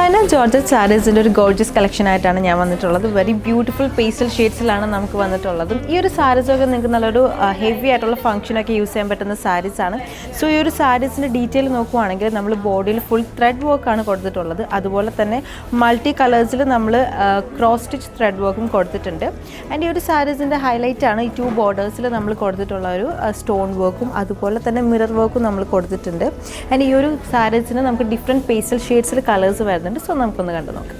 Designer georgette സാരീസിൻ്റെ ഒരു gorgeous collection ആയിട്ടാണ് ഞാൻ വന്നിട്ടുള്ളത്. വെരി ബ്യൂട്ടിഫുൾ പേസ്റ്റൽ ഷെയ്ഡ്സിലാണ് നമുക്ക് വന്നിട്ടുള്ളത്. ഈ ഒരു സാരീസൊക്കെ നിങ്ങൾക്ക് നല്ലൊരു ഹെവി ആയിട്ടുള്ള ഫംഗ്ഷനൊക്കെ യൂസ് ചെയ്യാൻ പറ്റുന്ന സാരീസാണ്. സോ ഈ ഒരു സാരീസിൻ്റെ ഡീറ്റെയിൽ നോക്കുവാണെങ്കിൽ നമ്മൾ ബോഡിയിൽ ഫുൾ ത്രെഡ് വർക്കാണ് കൊടുത്തിട്ടുള്ളത്. അതുപോലെ തന്നെ മൾട്ടി കളേഴ്സിൽ നമ്മൾ ക്രോസ് സ്റ്റിച്ച് ത്രെഡ് വർക്കും കൊടുത്തിട്ടുണ്ട്. ആൻഡ് ഈ ഒരു സാരീസിൻ്റെ ഹൈലൈറ്റ് ആണ് ഈ 2 ബോർഡേഴ്സിൽ നമ്മൾ കൊടുത്തിട്ടുള്ള ഒരു സ്റ്റോൺ വർക്കും അതുപോലെ തന്നെ മിറർ വർക്കും നമ്മൾ കൊടുത്തിട്ടുണ്ട്. ആൻഡ് ഈ ഒരു സാരീസിന് നമുക്ക് ഡിഫറെൻറ്റ് പേസ്റ്റൽ ഷെയ്ഡ്സിൽ കളേഴ്സ് വരുന്നുണ്ട്. സോ നമുക്കൊന്ന് കണ്ടു നോക്കാം.